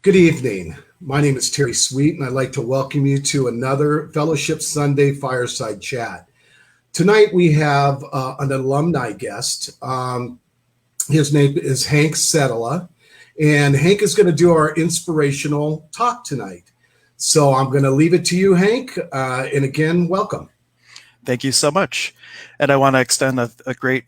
Good evening. My name is Terry Sweet, and I'd like to welcome you to another Fellowship Sunday Fireside Chat. Tonight we have an alumni guest. His name is Hank Setala, and Hank is going to do our inspirational talk tonight. So I'm going to leave it to you, Hank, and again, welcome. Thank you so much. And I want to extend a great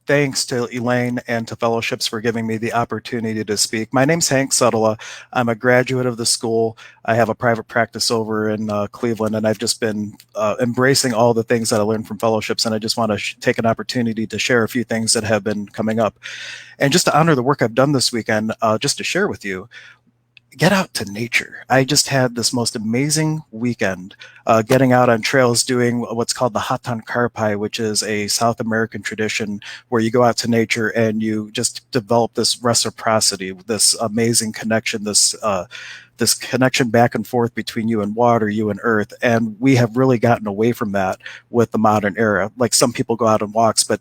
thanks to Elaine and to Fellowships for giving me the opportunity to speak. My name's Hank Setala. I'm a graduate of the school. I have a private practice over in Cleveland, and I've just been embracing all the things that I learned from Fellowships, and I just want to take an opportunity to share a few things that have been coming up. And just to honor the work I've done this weekend, just to share with you, get out to nature. I just had this most amazing weekend getting out on trails doing what's called the Hatan Karpai, which is a South American tradition where you go out to nature and you just develop this reciprocity, this amazing connection, this connection back and forth between you and water, you and earth. And we have really gotten away from that with the modern era. Like some people go out on walks, but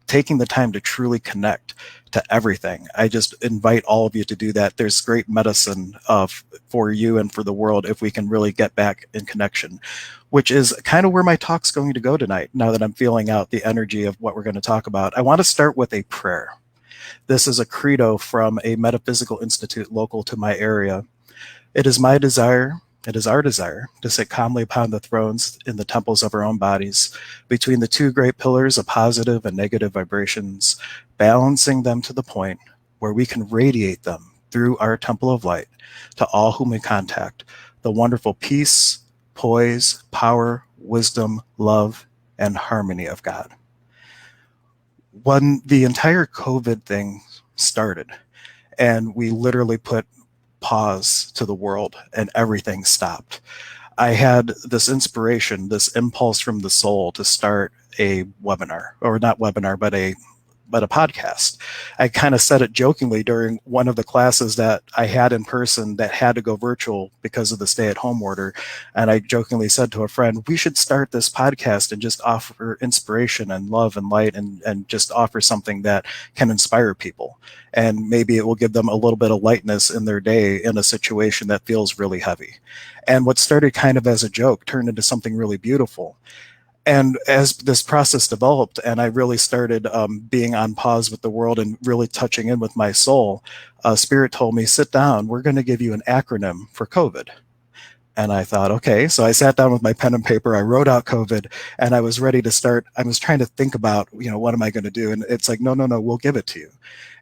taking the time to truly connect to everything. I just invite all of you to do that. There's great medicine for you and for the world if we can really get back in connection, which is kind of where my talk's going to go tonight, now that I'm feeling out the energy of what we're going to talk about. I want to start with a prayer. This is a credo from a metaphysical institute local to my area. It is my desire, it is our desire, to sit calmly upon the thrones in the temples of our own bodies, between the two great pillars of positive and negative vibrations, balancing them to the point where we can radiate them through our temple of light to all whom we contact, the wonderful peace, poise, power, wisdom, love, and harmony of God. When the entire COVID thing started, and we literally put pause to the world and everything stopped, I had this inspiration, this impulse from the soul to start a webinar, or not webinar, but a podcast. I kind of said it jokingly during one of the classes that I had in person that had to go virtual because of the stay-at-home order. And I jokingly said to a friend, we should start this podcast and just offer inspiration and love and light and just offer something that can inspire people. And maybe it will give them a little bit of lightness in their day in a situation that feels really heavy. And what started kind of as a joke turned into something really beautiful. And as this process developed and I really started being on pause with the world and really touching in with my soul, Spirit told me, sit down, we're going to give you an acronym for COVID. And I thought, okay. So I sat down with my pen and paper, I wrote out COVID, and I was ready to start. I was trying to think about, what am I going to do? And it's like, no, we'll give it to you.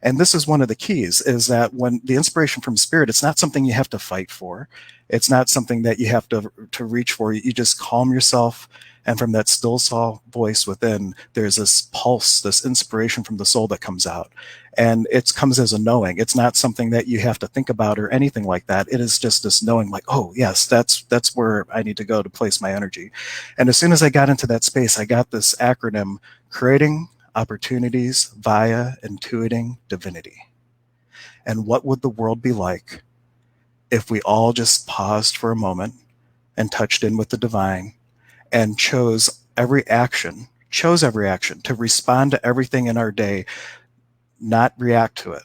And this is one of the keys, is that when the inspiration from Spirit, it's not something you have to fight for. It's not something that you have to reach for. You just calm yourself. And from that still small voice within, there's this pulse, this inspiration from the soul that comes out. And it comes as a knowing. It's not something that you have to think about or anything like that. It is just this knowing, like, oh, yes, that's where I need to go to place my energy. And as soon as I got into that space, I got this acronym, creating opportunities via intuiting divinity. And what would the world be like if we all just paused for a moment and touched in with the divine and chose every action to respond to everything in our day, not react to it,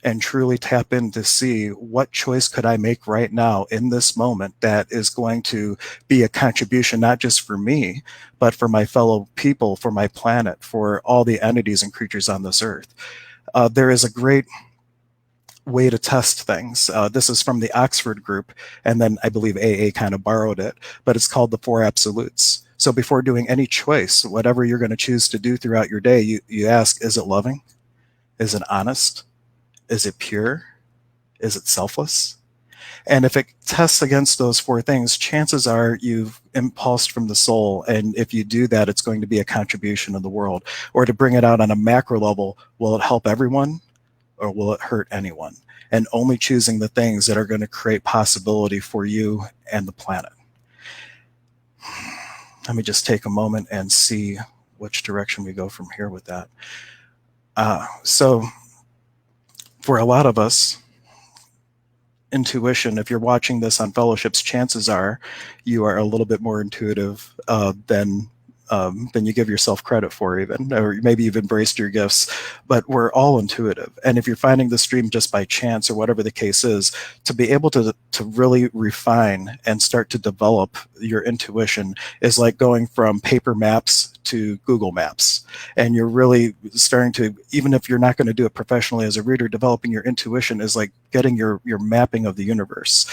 and truly tap in to see what choice could I make right now in this moment that is going to be a contribution, not just for me, but for my fellow people, for my planet, for all the entities and creatures on this earth. There is a great way to test things. This is from the Oxford group, and then I believe AA kind of borrowed it, but it's called the Four Absolutes. So before doing any choice, whatever you're going to choose to do throughout your day, you ask, is it loving? Is it honest? Is it pure? Is it selfless? And if it tests against those four things, chances are you've impulsed from the soul. And if you do that, it's going to be a contribution in the world. Or to bring it out on a macro level, will it help everyone? Or will it hurt anyone? And only choosing the things that are going to create possibility for you and the planet. Let me just take a moment and see which direction we go from here with that. So for a lot of us, intuition, if you're watching this on Fellowships, chances are you are a little bit more intuitive than than you give yourself credit for, even, or maybe you've embraced your gifts. But we're all intuitive, and if you're finding the stream just by chance or whatever the case is, to be able to really refine and start to develop your intuition is like going from paper maps to Google Maps. And you're really starting to, even if you're not going to do it professionally as a reader, developing your intuition is like getting your mapping of the universe.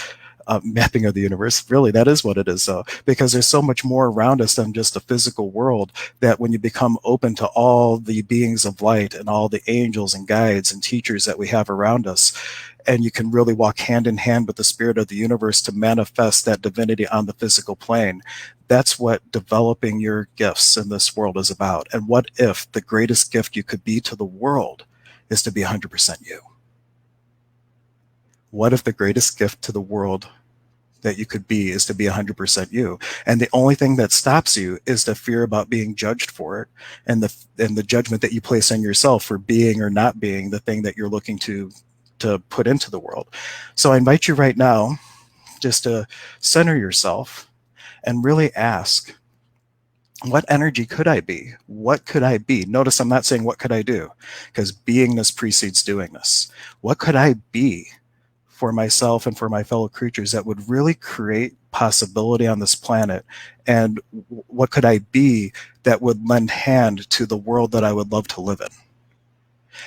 Mapping of the universe, really, that is what it is, though, because there's so much more around us than just the physical world, that when you become open to all the beings of light and all the angels and guides and teachers that we have around us, and you can really walk hand in hand with the spirit of the universe to manifest that divinity on the physical plane. That's what developing your gifts in this world is about. And what if the greatest gift you could be to the world is to be 100% you? What if the greatest gift to the world that you could be is to be 100% you, and the only thing that stops you is the fear about being judged for it, and the judgment that you place on yourself for being or not being the thing that you're looking to put into the world. So I invite you right now just to center yourself and really ask, what energy could I be? What could I be? Notice I'm not saying what could I do, because beingness precedes doingness. What could I be for myself and for my fellow creatures that would really create possibility on this planet? And what could I be that would lend hand to the world that I would love to live in?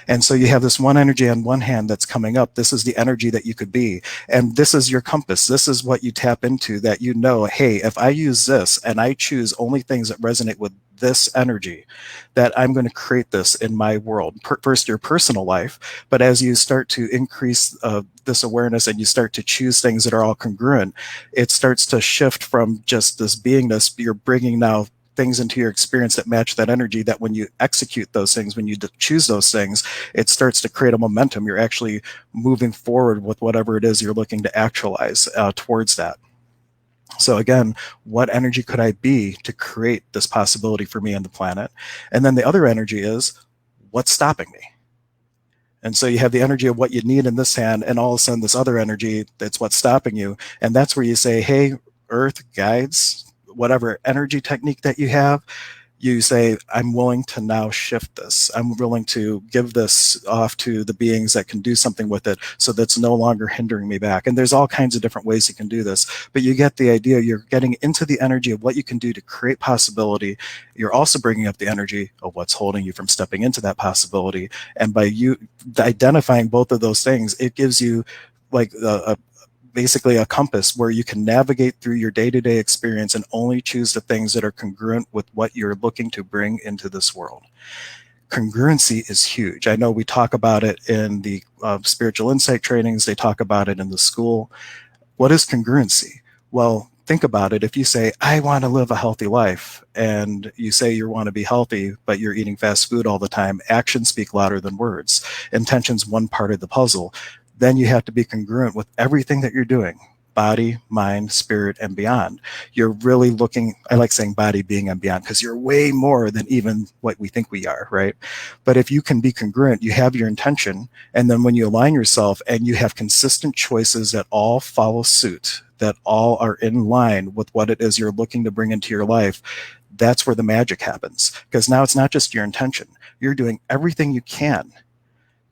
And so you have this one energy on one hand that's coming up. This is the energy that you could be. And this is your compass. This is what you tap into, that you know, hey, if I use this and I choose only things that resonate with this energy, that I'm going to create this in my world. First, your personal life, but as you start to increase this awareness and you start to choose things that are all congruent, it starts to shift from just this beingness. You're bringing now things into your experience that match that energy, that when you execute those things, when you choose those things, it starts to create a momentum. You're actually moving forward with whatever it is you're looking to actualize towards that. So again, what energy could I be to create this possibility for me and the planet? And then the other energy is, what's stopping me? And so you have the energy of what you need in this hand, and all of a sudden this other energy, that's what's stopping you. And that's where you say, hey, earth, guides, whatever energy technique that you have, you say, I'm willing to now shift this. I'm willing to give this off to the beings that can do something with it, so that's no longer hindering me back. And there's all kinds of different ways you can do this, but you get the idea. You're getting into the energy of what you can do to create possibility. You're also bringing up the energy of what's holding you from stepping into that possibility. And by you identifying both of those things, it gives you like basically a compass where you can navigate through your day-to-day experience and only choose the things that are congruent with what you're looking to bring into this world. Congruency is huge. I know we talk about it in the spiritual insight trainings. They talk about it in the school. What is congruency? Well, think about it. If you say, I want to live a healthy life, and you say you want to be healthy, but you're eating fast food all the time, actions speak louder than words. Intention's one part of the puzzle. Then you have to be congruent with everything that you're doing. Body, mind, spirit, and beyond. You're really looking, I like saying body, being, and beyond, because you're way more than even what we think we are, right? But if you can be congruent, you have your intention, and then when you align yourself and you have consistent choices that all follow suit, that all are in line with what it is you're looking to bring into your life, that's where the magic happens. Because now it's not just your intention. You're doing everything you can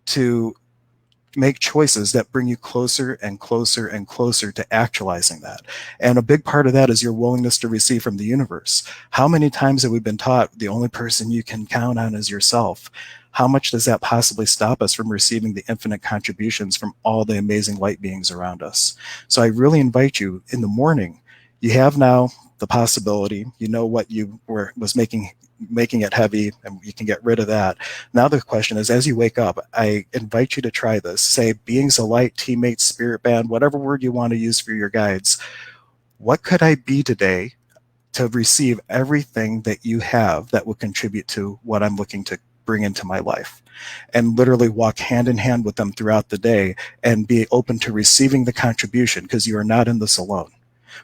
to make choices that bring you closer and closer and closer to actualizing that. And a big part of that is your willingness to receive from the universe. How many times have we been taught the only person you can count on is yourself? How much does that possibly stop us from receiving the infinite contributions from all the amazing light beings around us? So I really invite you, in the morning, you have now the possibility, you know what you was making it heavy, and you can get rid of that. Now the question is, as you wake up, I invite you to try this. Say, beings of light, teammates, spirit band, whatever word you want to use for your guides. What could I be today to receive everything that you have that will contribute to what I'm looking to bring into my life? And literally walk hand in hand with them throughout the day and be open to receiving the contribution, because you are not in this alone.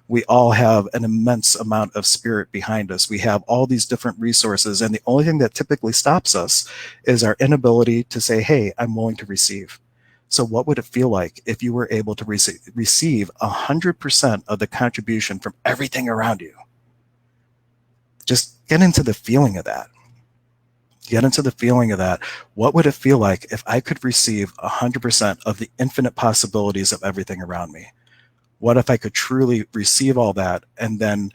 We all have an immense amount of spirit behind us. We have all these different resources, and the only thing that typically stops us is our inability to say, hey, I'm willing to receive. So what would it feel like if you were able to receive 100% of the contribution from everything around you? Just get into the feeling of that. Get into the feeling of that. What would it feel like if I could receive 100% of the infinite possibilities of everything around me? What if I could truly receive all that and then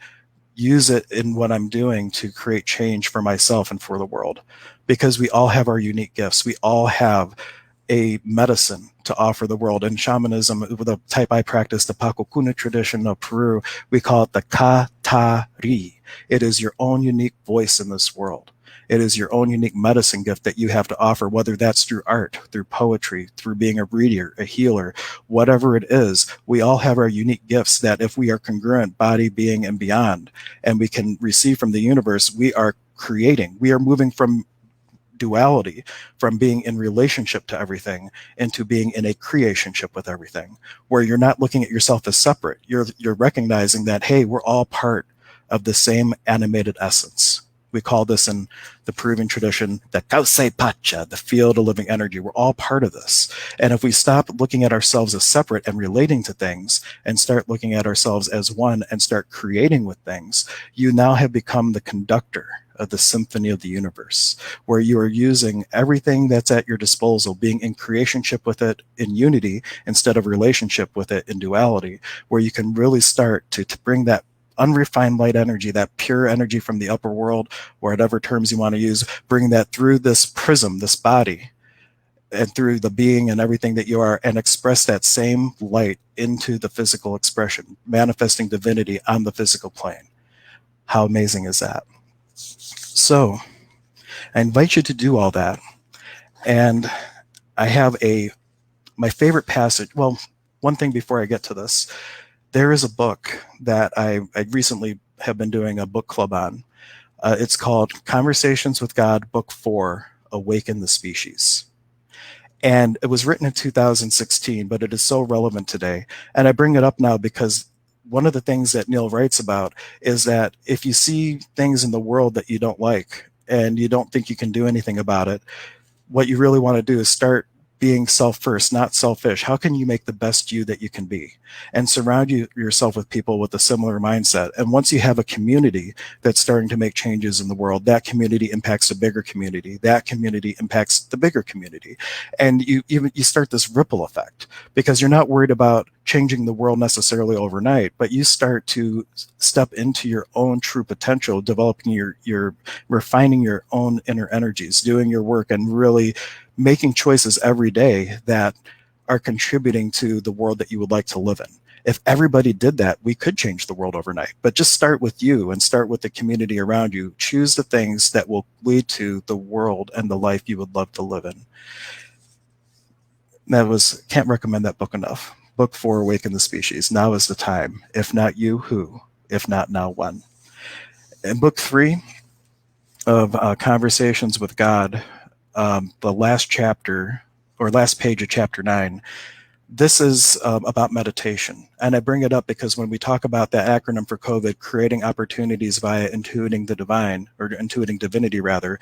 use it in what I'm doing to create change for myself and for the world? Because we all have our unique gifts. We all have a medicine to offer the world. In shamanism, the type I practice, the Pakokuna tradition of Peru, we call it the Katari. It is your own unique voice in this world. It is your own unique medicine gift that you have to offer, whether that's through art, through poetry, through being a reader, a healer, whatever it is. We all have our unique gifts that if we are congruent, body, being, and beyond, and we can receive from the universe, we are creating. We are moving from duality, from being in relationship to everything into being in a creationship with everything, where you're not looking at yourself as separate. You're recognizing that, hey, we're all part of the same animated essence. We call this in the Peruvian tradition the Kausei Pacha, the field of living energy. We're all part of this. And if we stop looking at ourselves as separate and relating to things and start looking at ourselves as one and start creating with things, you now have become the conductor of the symphony of the universe, where you are using everything that's at your disposal, being in creationship with it in unity instead of relationship with it in duality, where you can really start to bring that unrefined light energy, that pure energy from the upper world, or whatever terms you want to use, bring that through this prism, this body, and through the being and everything that you are, and express that same light into the physical expression, manifesting divinity on the physical plane. How amazing is that? So I invite you to do all that. And I have my favorite passage. Well, one thing before I get to this, there is a book that I recently have been doing a book club on. It's called Conversations with God, Book 4, Awaken the Species. And it was written in 2016, but it is so relevant today. And I bring it up now because one of the things that Neil writes about is that if you see things in the world that you don't like and you don't think you can do anything about it, what you really want to do is start being self first, not selfish. How can you make the best you that you can be? And surround yourself with people with a similar mindset. And once you have a community that's starting to make changes in the world, that community impacts a bigger community. That community impacts the bigger community. And you start this ripple effect, because you're not worried about changing the world necessarily overnight, but you start to step into your own true potential, developing your refining your own inner energies, doing your work, and really making choices every day that are contributing to the world that you would like to live in. If everybody did that, we could change the world overnight. But just start with you and start with the community around you. Choose the things that will lead to the world and the life you would love to live in. Can't recommend that book enough. Book 4, Awaken the Species. Now is the time. If not you, who? If not now, when? In book 3 of Conversations with God, the last chapter, or last page of chapter 9, this is about meditation. And I bring it up because when we talk about that acronym for COVID, creating opportunities via intuiting the divine, or intuiting divinity rather,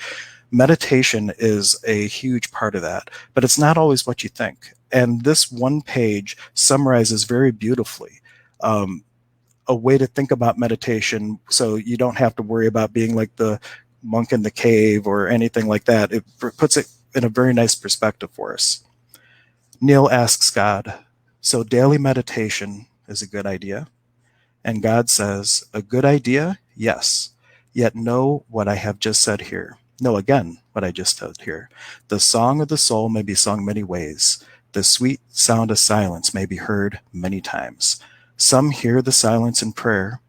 meditation is a huge part of that, but it's not always what you think. And this one page summarizes very beautifully a way to think about meditation, so you don't have to worry about being like the monk in the cave or anything like that. It puts it in a very nice perspective for us. Neil asks God, so daily meditation is a good idea? And God says, a good idea? Yes. Yet know what I have just said here. Know again what I just said here. The song of the soul may be sung many ways. The sweet sound of silence may be heard many times. Some hear the silence in prayer.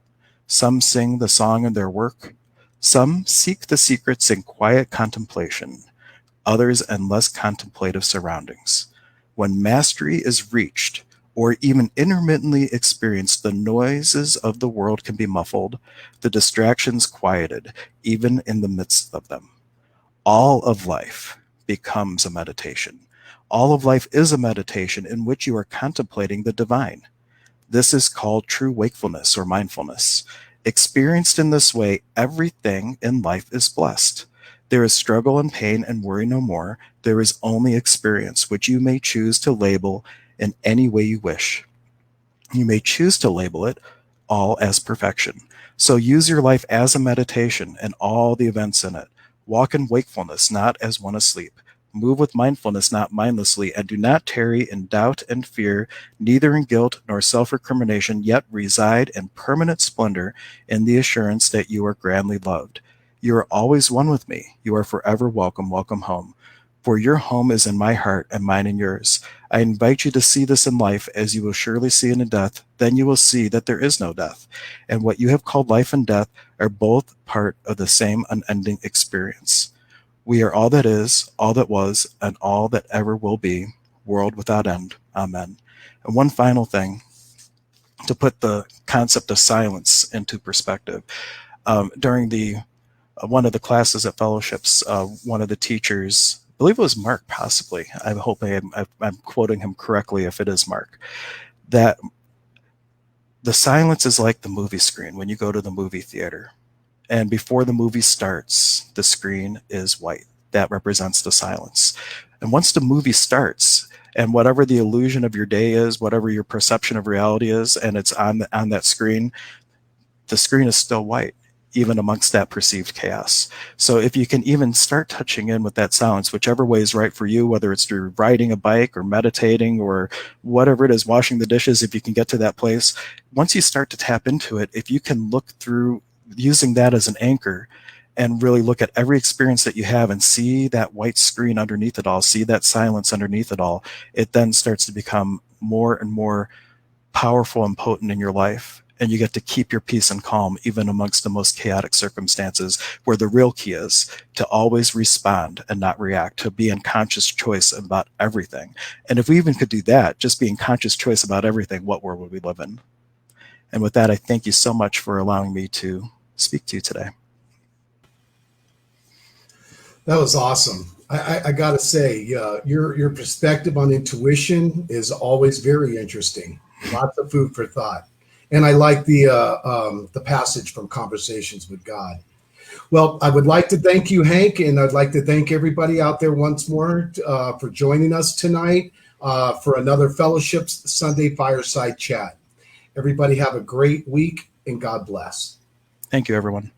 Some sing the song in their work. Some seek the secrets in quiet contemplation. Others in less contemplative surroundings. When mastery is reached, or even intermittently experienced, the noises of the world can be muffled, the distractions quieted, even in the midst of them. All of life becomes a meditation. All of life is a meditation in which you are contemplating the divine. This is called true wakefulness or mindfulness. Experienced in this way, everything in life is blessed. There is struggle and pain and worry no more. There is only experience, which you may choose to label in any way you wish. You may choose to label it all as perfection. So use your life as a meditation and all the events in it. Walk in wakefulness, not as one asleep. Move with mindfulness, not mindlessly, and do not tarry in doubt and fear, neither in guilt nor self-recrimination, yet reside in permanent splendor in the assurance that you are grandly loved. You are always one with me. You are forever welcome, welcome home. For your home is in my heart and mine in yours. I invite you to see this in life as you will surely see it in death. Then you will see that there is no death. And what you have called life and death are both part of the same unending experience. We are all that is, all that was, and all that ever will be, world without end. Amen. And one final thing to put the concept of silence into perspective. During the one of the classes at fellowships, one of the teachers, I believe it was Mark, possibly. I hope I'm quoting him correctly if it is Mark. That the silence is like the movie screen when you go to the movie theater. And before the movie starts, the screen is white. That represents the silence. And once the movie starts, and whatever the illusion of your day is, whatever your perception of reality is, and it's on that screen, the screen is still white, even amongst that perceived chaos. So if you can even start touching in with that silence, whichever way is right for you, whether it's through riding a bike or meditating or whatever it is, washing the dishes, if you can get to that place, once you start to tap into it, if you can look through using that as an anchor and really look at every experience that you have and see that white screen underneath it all, see that silence underneath it all, it then starts to become more and more powerful and potent in your life. And you get to keep your peace and calm even amongst the most chaotic circumstances, where the real key is to always respond and not react, to be in conscious choice about everything. And if we even could do that, just be in conscious choice about everything, what world would we live in? And with that, I thank you so much for allowing me to speak to you today. That was awesome. I got to say, your perspective on intuition is always very interesting. Lots of food for thought. And I like the passage from Conversations with God. Well, I would like to thank you, Hank, and I'd like to thank everybody out there once more for joining us tonight for another Fellowships Sunday Fireside Chat. Everybody have a great week, and God bless. Thank you, everyone.